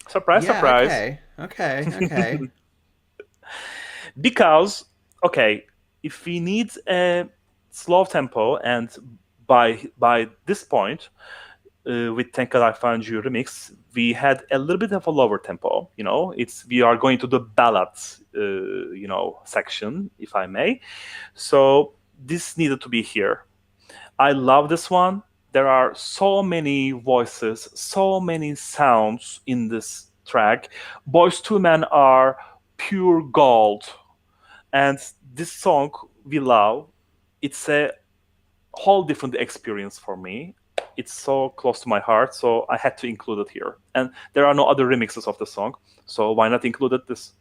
Surprise, Yeah. surprise. Okay. Okay. Okay. Because, okay, if we need a slow tempo, and by this point, with Thank God I Found You remix, we had a little bit of a lower tempo. We are going to the ballads, section, if I may. So this needed to be here. I love this one. There are so many voices, so many sounds in this track. Boys to Men are pure gold, and this song we love. It's a whole different experience for me. It's so close to my heart, so I had to include it here. And there are no other remixes of the song, so why not include it this?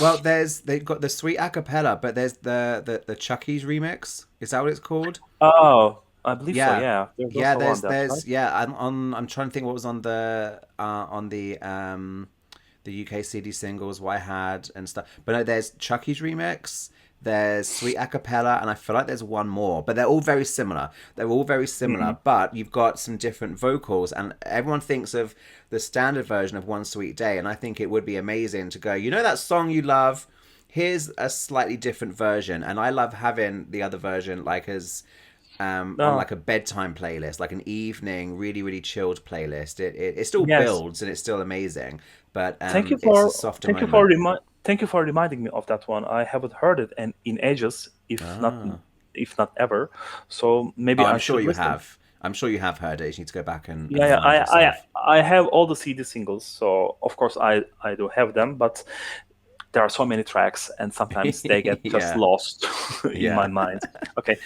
Well, they've got the sweet acapella, but there's the Chucky's remix. Is that what it's called? Oh, I believe so. Yeah. Yeah, there's Yeah, also one that, right? I'm trying to think what was on the UK CD singles what I had and stuff. But no, there's Chucky's remix, there's Sweet Acapella, and I feel like there's one more. But they're all very similar. They're all very Hmm. similar, but you've got some different vocals, and everyone thinks of the standard version of One Sweet Day, and I think it would be amazing to go, that song you love, here's a slightly different version. And I love having the other version like as on No, like a bedtime playlist, like an evening, really, really chilled playlist. It still yes. builds and it's still amazing, but Thank you it's a for softer thank you for moment. thank you for reminding me of that one. I haven't heard it in ages, Ah. if not ever. So Oh, maybe I'm I sure should you listen. have. I'm sure you have heard it. You need to go back and Yeah, yeah, remind yourself. I have all the CD singles, so of course I do have them. But there are so many tracks, and sometimes they get just Yeah. lost in my Yeah. mind. Okay,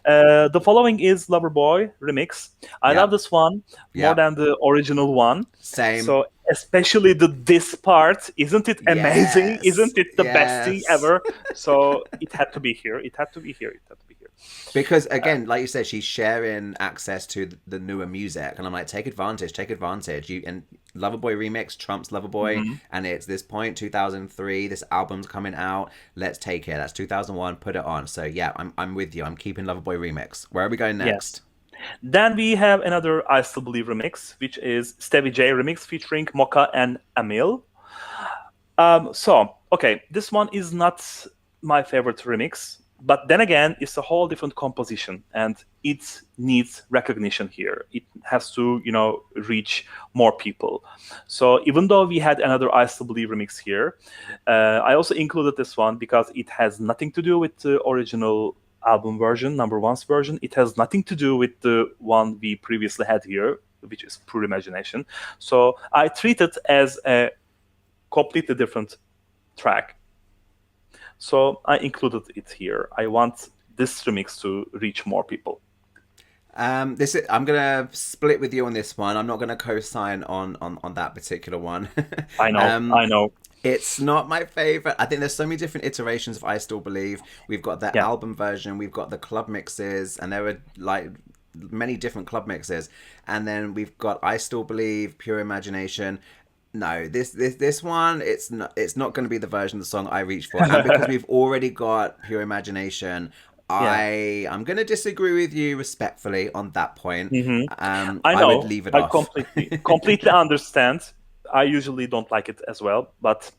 the following is Loverboy remix. I love Yep. this one more Yep. than the original one. Same. So especially the this part, isn't it amazing? Yes. Isn't it the best thing Yes. ever? So it had to be here. It had to be here. It had to be here. Because again, like you said, she's sharing access to the newer music, and I'm like, take advantage, take advantage. You and Loverboy remix trumps Loverboy, Mhm. and it's this point 2003. This album's coming out. Let's take it. That's 2001. Put it on. So yeah, I'm with you. I'm keeping Loverboy remix. Where are we going Yes. next? Then we have another I Still Believe remix, which is Stevie J remix featuring Mocha and Emil. Okay, this one is not my favorite remix, but then again, it's a whole different composition, and it needs recognition here. It has to, reach more people. So even though we had another I Still Believe remix here, I also included this one because it has nothing to do with the original album version, number one's version. It has nothing to do with the one we previously had here, which is Pure Imagination. So I treat it as a completely different track. So I included it here. I want this remix to reach more people. I'm gonna split with you on this one. I'm not gonna co-sign on that particular one. I know, um, I know. It's not my favorite. I think there's so many different iterations of I Still Believe. We've got the Yeah. album version, we've got the club mixes, and there are like many different club mixes. And then we've got I Still Believe, Pure Imagination. No, this one, it's not going to be the version of the song I reach for. And because we've already got Pure Imagination, Yeah. I'm going to disagree with you respectfully on that point. hmm I I would know. leave it I off. completely understand. I usually don't like it as well, but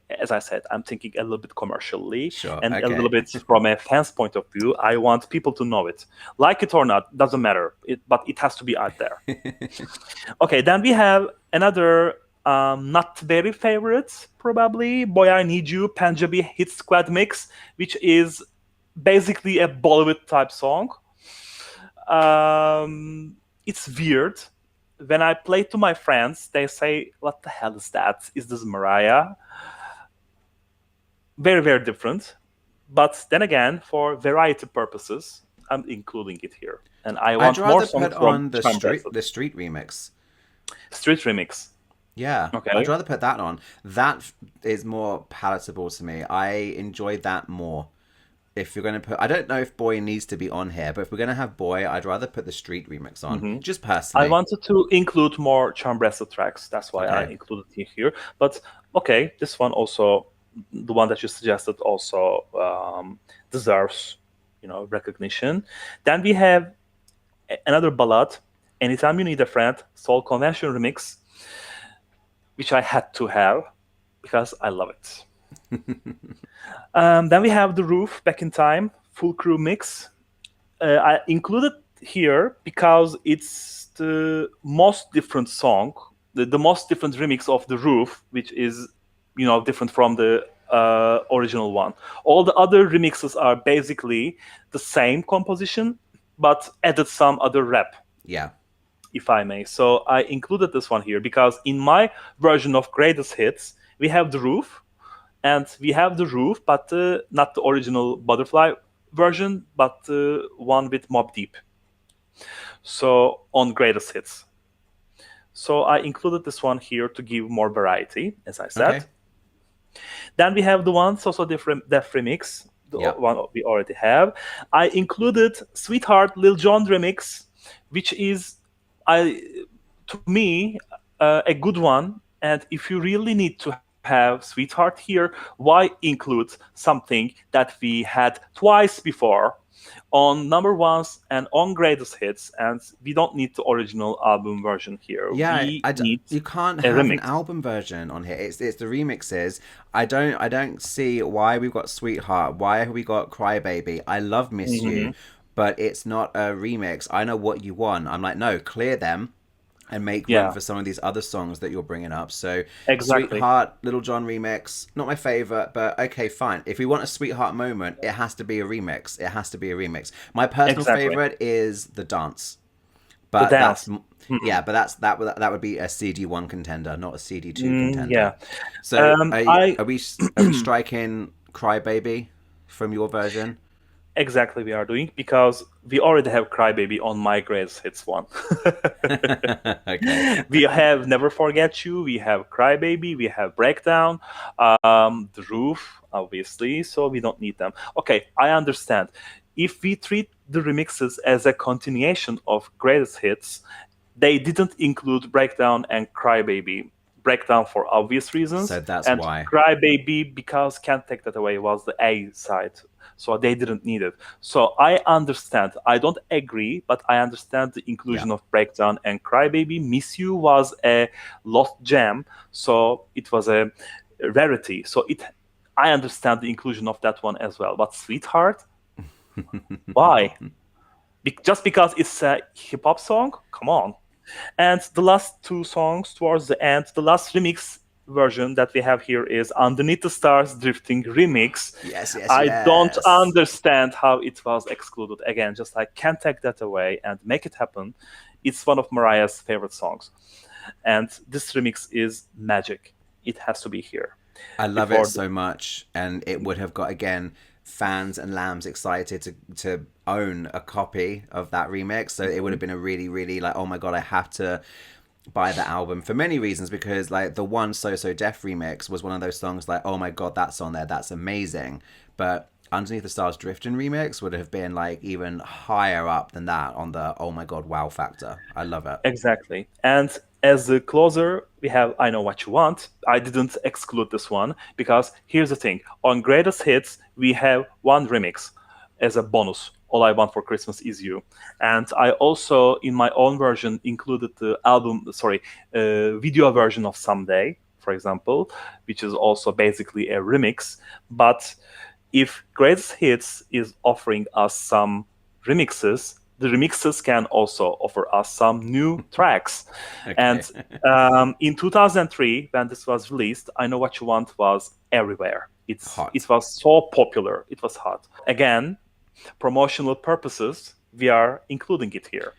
as I said, I'm thinking a little bit commercially Sure. and a little Okay. bit from a fan's point of view. I want people to know it, like it or not, doesn't matter. But it has to be out there. Okay, then we have another not very favorite, probably Boy I Need You Punjabi Hit Squad mix, which is basically a Bollywood type song. It's weird. When I play to my friends, they say, "What the hell is that? Is this Mariah?" Very, very different. But then again, for variety purposes, I'm including it here. And I I'd want more rather songs put from on the Charm street Bracelet. the street remix. Street Remix. Yeah, I'd Okay. rather put that on. That is more palatable to me. I enjoy that more. If you're going to put, I don't know if Boy needs to be on here, but if we're going to have Boy, I'd rather put the street remix on, hmm just I personally. wanted to include more Charm Bracelet tracks. That's why I Okay. included it here. But okay, this one also, the one that you suggested, also deserves, recognition. Then we have another ballad, Anytime You Need a Friend, Soul Convention remix, which I had to have because I love it. Then we have The Roof, Back in Time, full crew mix. I included here because it's the most different song, the most different remix of The Roof, which is, different from the original one. All the other remixes are basically the same composition, but added some other rap, Yeah. if I may. So I included this one here because in my version of greatest hits, we have The Roof, and we have The Roof, but not the original Butterfly version, but the one with Mob Deep. So on greatest hits. So I included this one here to give more variety, as I said. Okay. Then we have the one So So Def remix, the Yep. one we already have. I included Sweetheart Lil Jon remix, which is, I to me, a good one. And if you really need to have Sweetheart here, why include something that we had twice before on number ones and on greatest hits? And we don't need the original album version here. Yeah, We need you can't a have an remix. album version on here. It's the remixes. I don't see why we've got Sweetheart. Why have we got Crybaby? I love Miss You, hmm but it's not a remix. I know what you want. I'm like, no, clear them and make room Yeah, for some of these other songs that you're bringing up. So, exactly. Sweetheart, Little John remix, not my favorite, but okay, fine. If we want a Sweetheart moment, it has to be a remix. It has to be a remix. My personal Exactly. favorite is The Dance. The But dance. yeah, but that would be a CD1 contender, not a CD2 Yeah. contender. So I are we striking Crybaby from your version? exactly we are doing because we already have Crybaby on my greatest hits one. Okay. We have Never Forget You, we have Crybaby, we have Breakdown, The Roof, obviously, so we don't need them. Okay, I understand. If we treat the remixes as a continuation of greatest hits, they didn't include Breakdown and Crybaby. Breakdown for obvious reasons, So that's and why. Crybaby because Can't Take That Away was the A side, so they didn't need it. So I understand. I don't agree, but I understand the Yeah. inclusion of Breakdown and Crybaby. Miss You was a lost gem, so it was a rarity. So I understand the inclusion of that one as well. But Sweetheart, why? Just because it's a hip hop song? Come on. And the last two songs towards the end, the last remix version that we have here is Underneath the Stars Drifting Remix. Yes, yes, I don't yes. understand how it was excluded. Again, just like can't take that away and make it happen. It's one of Mariah's favorite songs. And this remix is magic. It has to be here. I love it Before so much, and it would have got again fans and lambs excited to own a copy of that remix. So it would have been a really, really like, oh my god, I have to buy the album for many reasons, because like the one So So Def remix was one of those songs like, oh my god, that's on there, that's amazing. But Underneath the Stars Drifting remix would have been like even higher up than that on the oh my god wow factor. I love it. exactly. And as the closer, we have I Know What You Want. I didn't exclude this one because here's the thing. On Greatest Hits, we have one remix as a bonus. All I Want for Christmas Is You. And I also, in my own version, included the video version of Someday, for example, which is also basically a remix. But if Greatest Hits is offering us some remixes, the remixes can also offer us some new tracks. Okay. And in 2003, when this was released, I Know What You Want was everywhere. Hot. It was so popular. It was hot. Again, promotional purposes, we are including it here.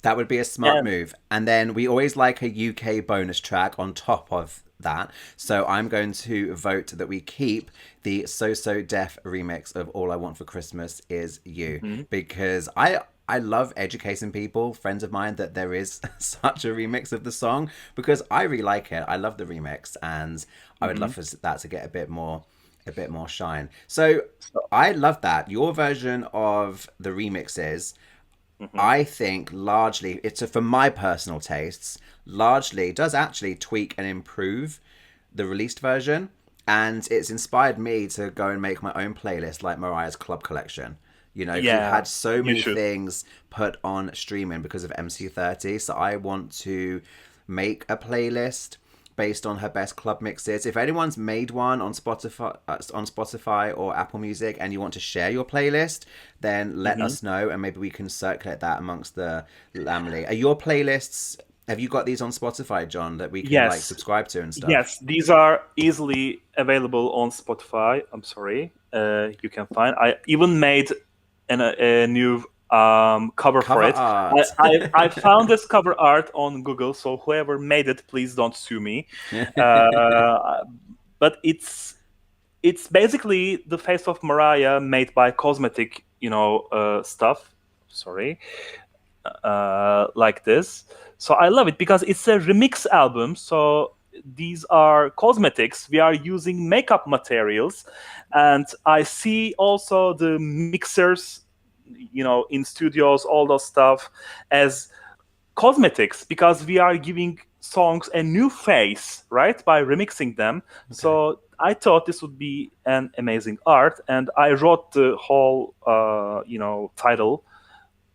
That would be a smart And move. And then we always like a UK bonus track on top of that. So I'm going to vote that we keep the So So Def remix of All I Want for Christmas Is You. mhm, Because I love educating people, friends of mine, that there is such a remix of the song, because I really like it. I love the remix, and I would love mhm. for that to get a bit more shine. So I love that. Your version of the remixes, Mhm. I think largely it's for my personal tastes, largely does actually tweak and improve the released version, and it's inspired me to go and make my own playlist like Mariah's Club Collection. You know, because we've Yeah, had so you many should. things put on streaming because of MC30, so I want to make a playlist based on her best club mixes. If anyone's made one on Spotify or Apple Music, and you want to share your playlist, then let Mhm. us know, and maybe we can circulate that amongst the family. Are your playlists? Have you got these on Spotify, John, that we can like Yes, subscribe to and stuff? yes, these are easily available on Spotify. I'm sorry, you can find. I even made a new cover for Cover it. I, art. I found this cover art on Google, so whoever made it, please don't sue me. But it's basically the face of Mariah made by cosmetic, stuff. Sorry, like this. So I love it because it's a remix album. So these are cosmetics. We are using makeup materials, and I see also the mixers, in studios, all those stuff as cosmetics because we are giving songs a new face, right, by remixing them. Okay. So I thought this would be an amazing art, and I wrote the whole, title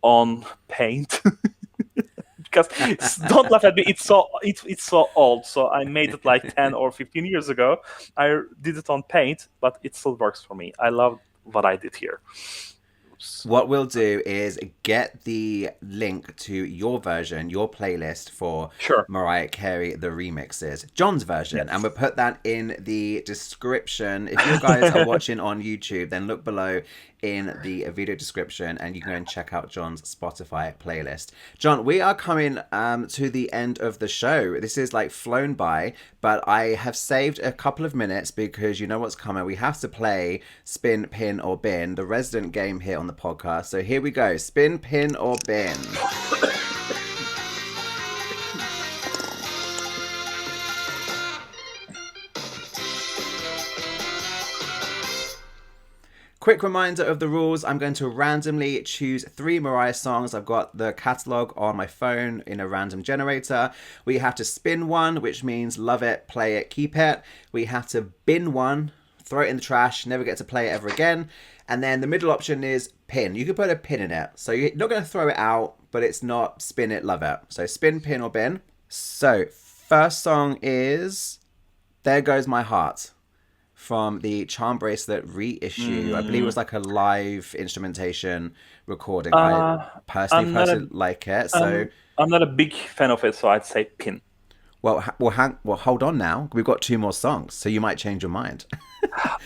on Paint because don't laugh at me. It's so old. So I made it like 10 or 15 years ago. I did it on Paint, but it still works for me. I love what I did here. What we'll do is get the link to your version, your playlist for Sure. Mariah Carey, the remixes, John's version, and Yes. we'll put that in the description. If you guys are watching on YouTube, then look below in the video description, and you can go and check out John's Spotify playlist. John, we are coming to the end of the show. This is like flown by, but I have saved a couple of minutes because you know what's coming. We have to play Spin, Pin, or Bin, the resident game here on the podcast. So here we go. Spin, Pin, or Bin. Quick reminder of the rules. I'm going to randomly choose 3 Mariah songs. I've got the catalogue on my phone in a random generator. We have to spin one, which means love it, play it, keep it. We have to bin one, throw it in the trash, never get to play it ever again. And then the middle option is pin. You can put a pin in it. So you're not going to throw it out, but it's not spin it, love it. So spin, pin, or bin. So first song is There Goes My Heart, from the Charm Bracelet reissue. I believe it was like a live instrumentation recording. I personally like it. So I'm not a big fan of it, so I'd say pin. Well, hold on now. We've got 2 more songs, so you might change your mind.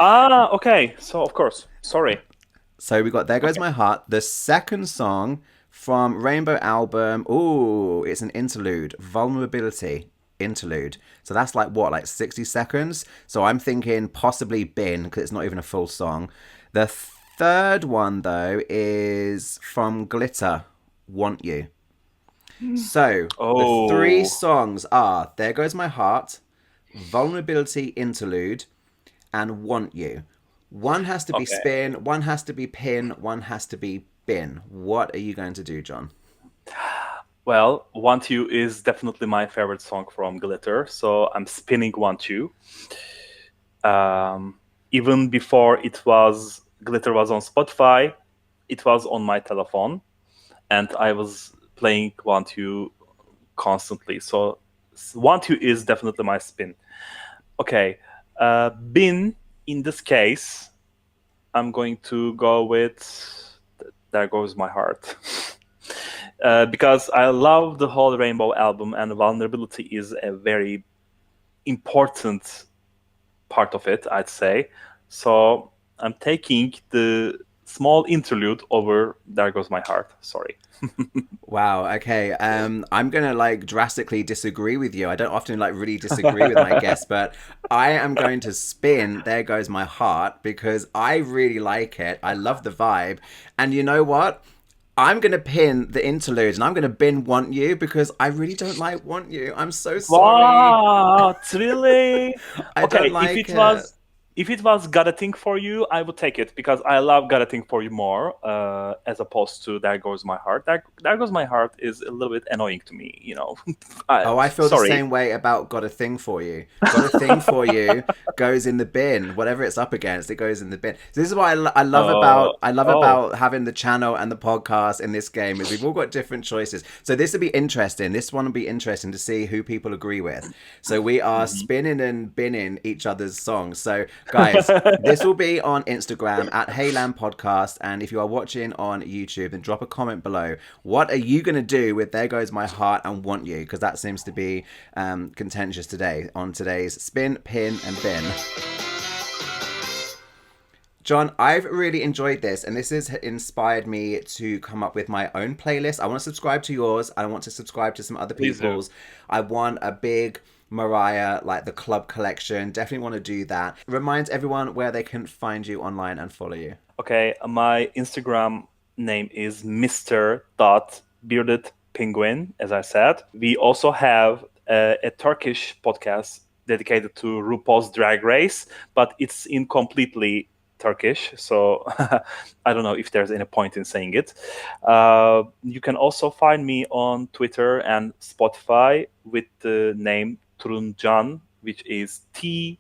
Okay. So of course, sorry. So we got There Goes My Heart. The second song from Rainbow album. Ooh, it's an interlude. Vulnerability. Interlude. So that's like 60 seconds. So I'm thinking possibly bin, because it's not even a full song. The third one though is from Glitter, Want You. So the 3 songs are There Goes My Heart, Vulnerability Interlude, and Want You. One has to be spin, one has to be pin, one has to be bin. What are you going to do, John? Well, Want You is definitely my favorite song from Glitter, so I'm spinning Want You. Even before Glitter was on Spotify, it was on my telephone, and I was playing Want You constantly. So Want You is definitely my spin. Okay, bin, in this case, I'm going to go with There Goes My Heart. Because I love the whole Rainbow album, and vulnerability is a very important part of it, I'd say. So I'm taking the small interlude over There Goes My Heart. Sorry. Wow. Okay. I'm gonna drastically disagree with you. I don't often really disagree with my guests, but I am going to spin There Goes My Heart because I really like it. I love the vibe, and you know what? I'm going to pin the interludes, and I'm going to bin Want You because I really don't like Want You. I'm so sorry. What? Really? I don't like it. If it was Got a Thing for You, I would take it because I love Got a Thing for You more as opposed to There Goes My Heart. There Goes My Heart is a little bit annoying to me, you know. I feel the same way about Got a Thing for You. Got a Thing for You goes in the bin. Whatever it's up against, it goes in the bin. So this is what I love about having the channel and the podcast in this game is we've all got different choices. So this will be interesting. This one will be interesting to see who people agree with. So we are spinning and binning each other's songs. So guys, this will be on Instagram at HeyLam Podcast, and if you are watching on YouTube, then drop a comment below. What are you going to do with There Goes My Heart and Want You? Because that seems to be contentious today on today's Spin, Pin, and Bin. John, I've really enjoyed this, and this has inspired me to come up with my own playlist. I want to subscribe to yours. I want to subscribe to some other people's. I want a big Mariah, like the club collection. Definitely want to do that. Remind everyone where they can find you online and follow you. Okay, my Instagram name is Mr.beardedpenguin, as I said. We also have a Turkish podcast dedicated to RuPaul's Drag Race, but it's in completely Turkish, so I don't know if there's any point in saying it. You can also find me on Twitter and Spotify with the name Turuncan, which is Turuncan,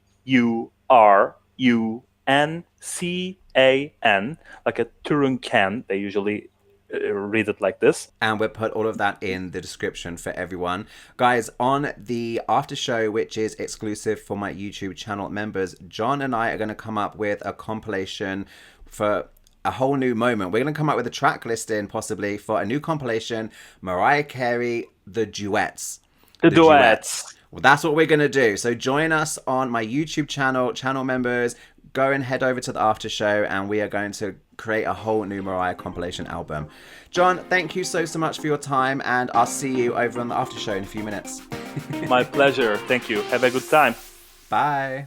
like a Turuncan. They usually read it like this. And we'll put all of that in the description for everyone. Guys, on the after show, which is exclusive for my YouTube channel members, John and I are going to come up with a compilation for a whole new moment. We're going to come up with a track listing possibly for a new compilation, Mariah Carey, the duets. The duets. Well, that's what we're going to do. So join us on my YouTube channel members. go and head over to the after show, and we are going to create a whole new Mariah compilation album. John, thank you so much for your time, and I'll see you over on the after show in a few minutes. My pleasure. Thank you. Have a good time. Bye.